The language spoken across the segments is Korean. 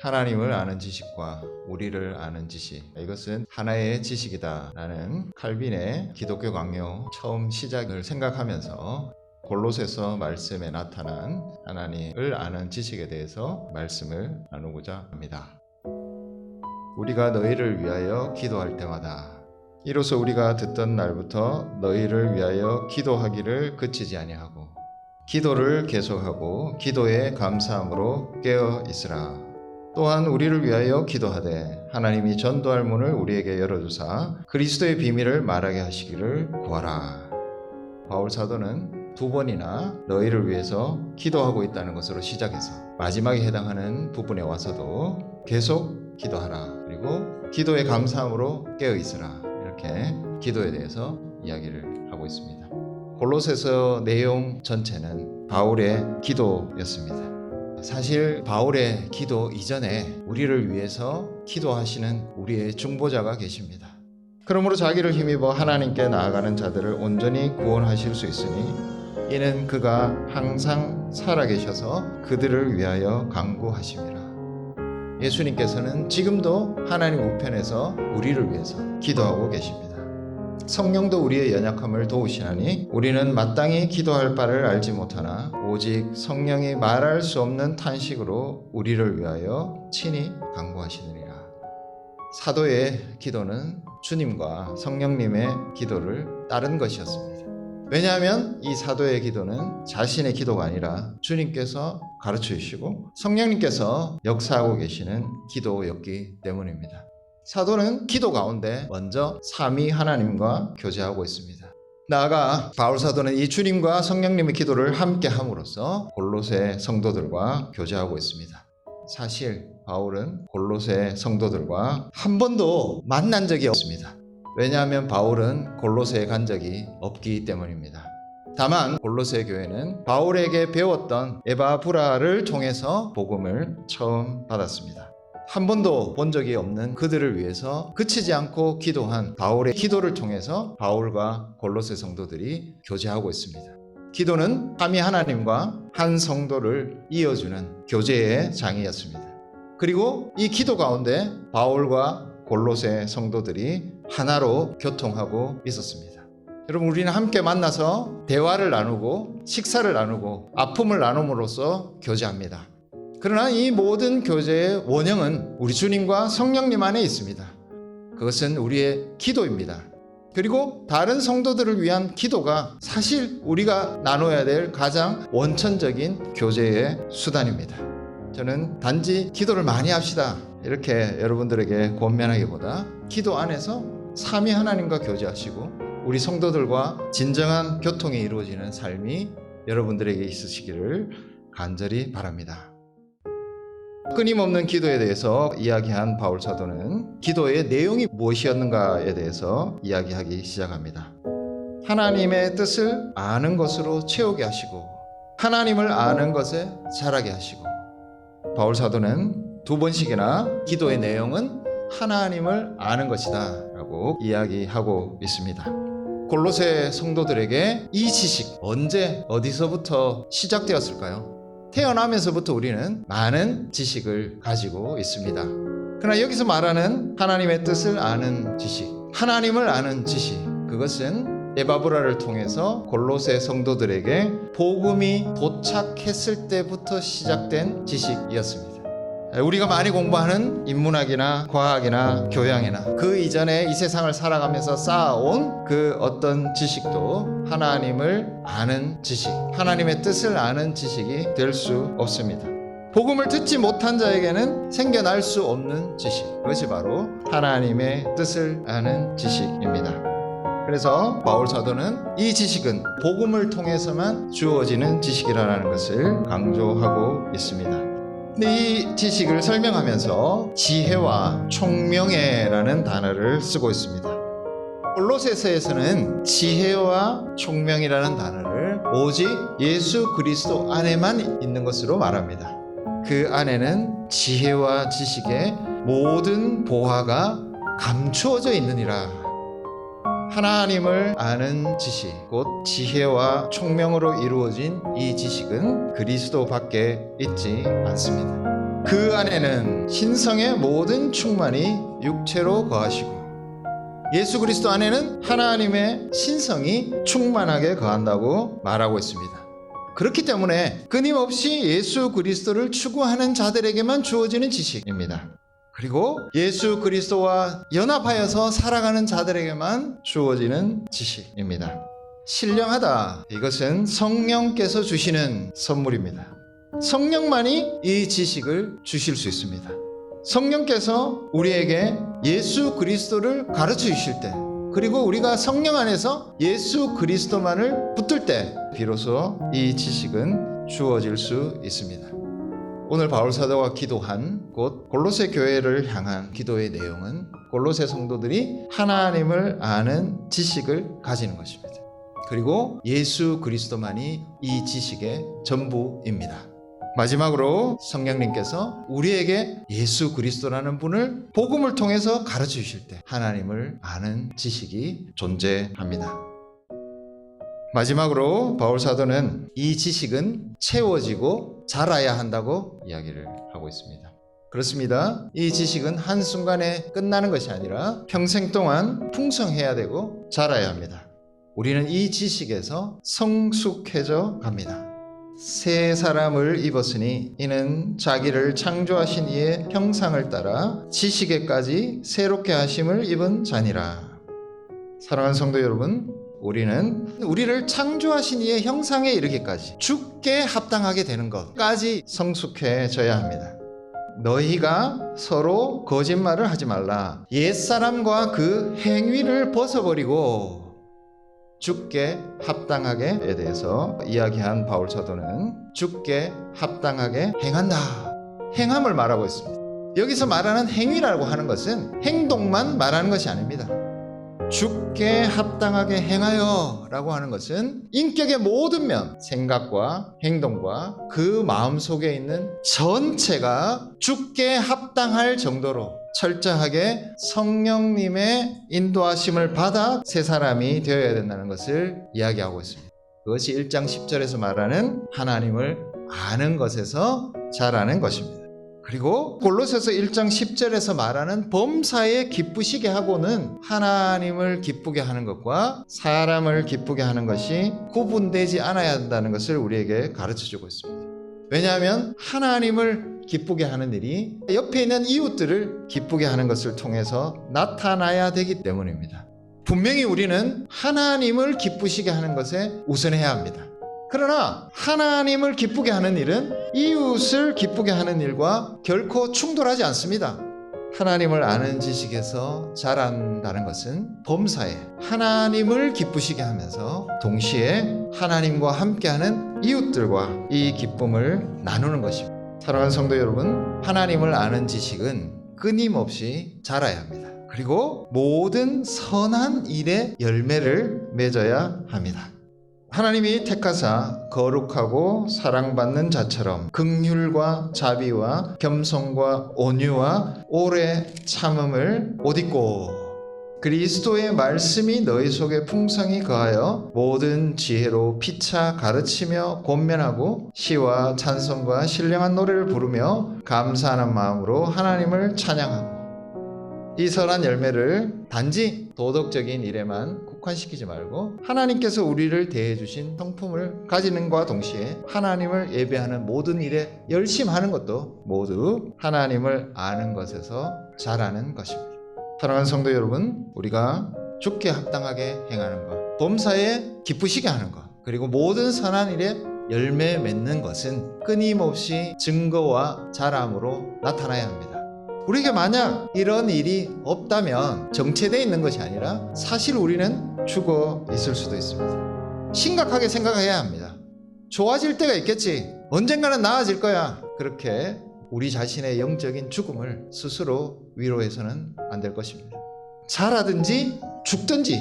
하나님을 아는 지식과 우리를 아는 지식, 이것은 하나의 지식이다 라는 칼빈의 기독교 강요 처음 시작을 생각하면서 골로새서 말씀에 나타난 하나님을 아는 지식에 대해서 말씀을 나누고자 합니다. 우리가 너희를 위하여 기도할 때마다, 이로써 우리가 듣던 날부터 너희를 위하여 기도하기를 그치지 아니하고 기도를 계속하고 기도에 감사함으로 깨어 있으라. 또한 우리를 위하여 기도하되 하나님이 전도할 문을 우리에게 열어주사 그리스도의 비밀을 말하게 하시기를 구하라. 바울 사도는 두 번이나 너희를 위해서 기도하고 있다는 것으로 시작해서 마지막에 해당하는 부분에 와서도 계속 기도하라, 그리고 기도에 감사함으로 깨어 있으라, 이렇게 기도에 대해서 이야기를 하고 있습니다. 골로새서 내용 전체는 바울의 기도였습니다. 사실 바울의 기도 이전에 우리를 위해서 기도하시는 우리의 중보자가 계십니다. 그러므로 자기를 힘입어 하나님께 나아가는 자들을 온전히 구원하실 수 있으니 이는 그가 항상 살아계셔서 그들을 위하여 간구하심이라. 예수님께서는 지금도 하나님 우편에서 우리를 위해서 기도하고 계십니다. 성령도 우리의 연약함을 도우시나니 우리는 마땅히 기도할 바를 알지 못하나 오직 성령이 말할 수 없는 탄식으로 우리를 위하여 친히 간구하시느니라. 사도의 기도는 주님과 성령님의 기도를 따른 것이었습니다. 왜냐하면 이 사도의 기도는 자신의 기도가 아니라 주님께서 가르쳐 주시고 성령님께서 역사하고 계시는 기도였기 때문입니다. 사도는 기도 가운데 먼저 삼위 하나님과 교제하고 있습니다. 나아가 바울 사도는 이 주님과 성령님의 기도를 함께 함으로써 골로새 성도들과 교제하고 있습니다. 사실 바울은 골로새 성도들과 한 번도 만난 적이 없습니다. 왜냐하면 바울은 골로새에 간 적이 없기 때문입니다. 다만 골로새 교회는 바울에게 배웠던 에바브라를 통해서 복음을 처음 받았습니다. 한 번도 본 적이 없는 그들을 위해서 그치지 않고 기도한 바울의 기도를 통해서 바울과 골로새 성도들이 교제하고 있습니다. 기도는 삼위 하나님과 한 성도를 이어주는 교제의 장이었습니다. 그리고 이 기도 가운데 바울과 골로새 성도들이 하나로 교통하고 있었습니다. 여러분, 우리는 함께 만나서 대화를 나누고 식사를 나누고 아픔을 나눔으로써 교제합니다. 그러나 이 모든 교제의 원형은 우리 주님과 성령님 안에 있습니다. 그것은 우리의 기도입니다. 그리고 다른 성도들을 위한 기도가 사실 우리가 나눠야 될 가장 원천적인 교제의 수단입니다. 저는 단지 기도를 많이 합시다 이렇게 여러분들에게 권면하기보다 기도 안에서 삼위 하나님과 교제하시고 우리 성도들과 진정한 교통이 이루어지는 삶이 여러분들에게 있으시기를 간절히 바랍니다. 끊임없는 기도에 대해서 이야기한 바울 사도는 기도의 내용이 무엇이었는가에 대해서 이야기하기 시작합니다. 하나님의 뜻을 아는 것으로 채우게 하시고 하나님을 아는 것에 자라게 하시고, 바울 사도는 두 번씩이나 기도의 내용은 하나님을 아는 것이다 라고 이야기하고 있습니다. 골로새 성도들에게 이 지식 언제 어디서부터 시작되었을까요? 태어나면서부터 우리는 많은 지식을 가지고 있습니다. 그러나 여기서 말하는 하나님의 뜻을 아는 지식, 하나님을 아는 지식, 그것은 에바브라를 통해서 골로새 성도들에게 복음이 도착했을 때부터 시작된 지식이었습니다. 우리가 많이 공부하는 인문학이나 과학이나 교양이나 그 이전에 이 세상을 살아가면서 쌓아온 그 어떤 지식도 하나님을 아는 지식, 하나님의 뜻을 아는 지식이 될 수 없습니다. 복음을 듣지 못한 자에게는 생겨날 수 없는 지식, 그것이 바로 하나님의 뜻을 아는 지식입니다. 그래서 바울 사도는 이 지식은 복음을 통해서만 주어지는 지식이라는 것을 강조하고 있습니다. 근데 이 지식을 설명하면서 지혜와 총명해라는 단어를 쓰고 있습니다. 골로새서에서는 지혜와 총명이라는 단어를 오직 예수 그리스도 안에만 있는 것으로 말합니다. 그 안에는 지혜와 지식의 모든 보화가 감추어져 있느니라. 하나님을 아는 지식, 곧 지혜와 총명으로 이루어진 이 지식은 그리스도밖에 있지 않습니다. 그 안에는 신성의 모든 충만이 육체로 거하시고 예수 그리스도 안에는 하나님의 신성이 충만하게 거한다고 말하고 있습니다. 그렇기 때문에 끊임없이 예수 그리스도를 추구하는 자들에게만 주어지는 지식입니다. 그리고 예수 그리스도와 연합하여서 살아가는 자들에게만 주어지는 지식입니다. 신령하다. 이것은 성령께서 주시는 선물입니다. 성령만이 이 지식을 주실 수 있습니다. 성령께서 우리에게 예수 그리스도를 가르쳐 주실 때, 그리고 우리가 성령 안에서 예수 그리스도만을 붙들 때 비로소 이 지식은 주어질 수 있습니다. 오늘 바울 사도가 기도한 곧 골로새 교회를 향한 기도의 내용은 골로새 성도들이 하나님을 아는 지식을 가지는 것입니다. 그리고 예수 그리스도만이 이 지식의 전부입니다. 마지막으로 성령님께서 우리에게 예수 그리스도라는 분을 복음을 통해서 가르쳐 주실 때 하나님을 아는 지식이 존재합니다. 마지막으로 바울 사도는 이 지식은 채워지고 자라야 한다고 이야기를 하고 있습니다. 그렇습니다. 이 지식은 한순간에 끝나는 것이 아니라 평생 동안 풍성해야 되고 자라야 합니다. 우리는 이 지식에서 성숙해져 갑니다. 새 사람을 입었으니 이는 자기를 창조하신 이의 형상을 따라 지식에까지 새롭게 하심을 입은 자니라. 사랑하는 성도 여러분, 우리는 우리를 창조하신 이의 형상에 이르기까지 주께 합당하게 되는 것까지 성숙해져야 합니다. 너희가 서로 거짓말을 하지 말라. 옛사람과 그 행위를 벗어버리고 주께 합당하게에 대해서 이야기한 바울 사도는 주께 합당하게 행한다. 행함을 말하고 있습니다. 여기서 말하는 행위라고 하는 것은 행동만 말하는 것이 아닙니다. 주께 합당하게 행하여 라고 하는 것은 인격의 모든 면, 생각과 행동과 그 마음속에 있는 전체가 주께 합당할 정도로 철저하게 성령님의 인도하심을 받아 새 사람이 되어야 된다는 것을 이야기하고 있습니다. 그것이 1장 10절에서 말하는 하나님을 아는 것에서 자라는 것입니다. 그리고 골로새서 1장 10절에서 말하는 범사에 기쁘시게 하고는 하나님을 기쁘게 하는 것과 사람을 기쁘게 하는 것이 구분되지 않아야 한다는 것을 우리에게 가르쳐주고 있습니다. 왜냐하면 하나님을 기쁘게 하는 일이 옆에 있는 이웃들을 기쁘게 하는 것을 통해서 나타나야 되기 때문입니다. 분명히 우리는 하나님을 기쁘시게 하는 것에 우선해야 합니다. 그러나 하나님을 기쁘게 하는 일은 이웃을 기쁘게 하는 일과 결코 충돌하지 않습니다. 하나님을 아는 지식에서 자란다는 것은 범사에 하나님을 기쁘시게 하면서 동시에 하나님과 함께하는 이웃들과 이 기쁨을 나누는 것입니다. 사랑하는 성도 여러분, 하나님을 아는 지식은 끊임없이 자라야 합니다. 그리고 모든 선한 일의 열매를 맺어야 합니다. 하나님이 택하사 거룩하고 사랑받는 자처럼 긍휼과 자비와 겸손과 온유와 오래 참음을 옷 입고 그리스도의 말씀이 너희 속에 풍성히 거하여 모든 지혜로 피차 가르치며 권면하고 시와 찬송과 신령한 노래를 부르며 감사하는 마음으로 하나님을 찬양하고. 이 선한 열매를 단지 도덕적인 일에만 국한시키지 말고 하나님께서 우리를 대해주신 성품을 가지는 것과 동시에 하나님을 예배하는 모든 일에 열심하는 것도 모두 하나님을 아는 것에서 자라는 것입니다. 사랑하는 성도 여러분, 우리가 주께 합당하게 행하는 것, 범사에 기쁘시게 하는 것, 그리고 모든 선한 일에 열매 맺는 것은 끊임없이 증거와 자람으로 나타나야 합니다. 우리에게 만약 이런 일이 없다면 정체되어 있는 것이 아니라 사실 우리는 죽어 있을 수도 있습니다. 심각하게 생각해야 합니다. 좋아질 때가 있겠지. 언젠가는 나아질 거야. 그렇게 우리 자신의 영적인 죽음을 스스로 위로해서는 안 될 것입니다. 자라든지 죽든지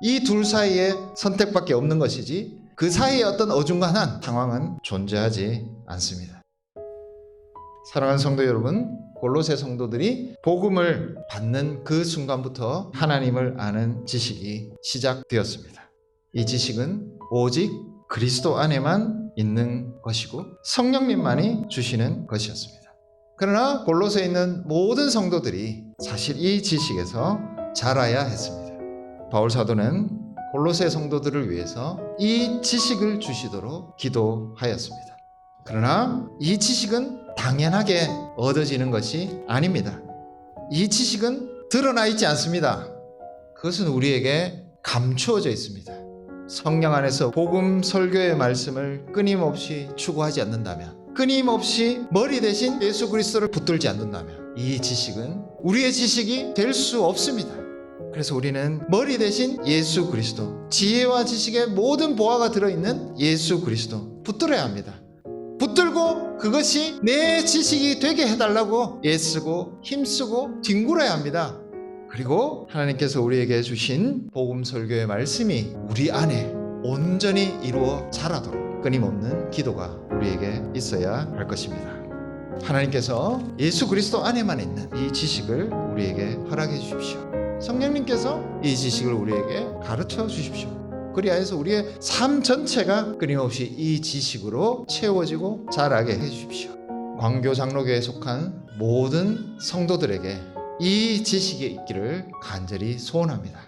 이 둘 사이에 선택밖에 없는 것이지 그 사이에 어떤 어중간한 상황은 존재하지 않습니다. 사랑하는 성도 여러분, 골로새 성도들이 복음을 받는 그 순간부터 하나님을 아는 지식이 시작되었습니다. 이 지식은 오직 그리스도 안에만 있는 것이고 성령님만이 주시는 것이었습니다. 그러나 골로새에 있는 모든 성도들이 사실 이 지식에서 자라야 했습니다. 바울 사도는 골로새 성도들을 위해서 이 지식을 주시도록 기도하였습니다. 그러나 이 지식은 당연하게 얻어지는 것이 아닙니다. 이 지식은 드러나 있지 않습니다. 그것은 우리에게 감추어져 있습니다. 성령 안에서 복음 설교의 말씀을 끊임없이 추구하지 않는다면, 끊임없이 머리 대신 예수 그리스도를 붙들지 않는다면 이 지식은 우리의 지식이 될 수 없습니다. 그래서 우리는 머리 대신 예수 그리스도, 지혜와 지식의 모든 보화가 들어있는 예수 그리스도 붙들어야 합니다. 붙들고 그것이 내 지식이 되게 해달라고 애쓰고 힘쓰고 뒹굴어야 합니다. 그리고 하나님께서 우리에게 주신 복음 설교의 말씀이 우리 안에 온전히 이루어 자라도록 끊임없는 기도가 우리에게 있어야 할 것입니다. 하나님께서 예수 그리스도 안에만 있는 이 지식을 우리에게 허락해 주십시오. 성령님께서 이 지식을 우리에게 가르쳐 주십시오. 그리하여서 우리의 삶 전체가 끊임없이 이 지식으로 채워지고 자라게 해 주십시오. 광교 장로교에 속한 모든 성도들에게 이 지식이 있기를 간절히 소원합니다.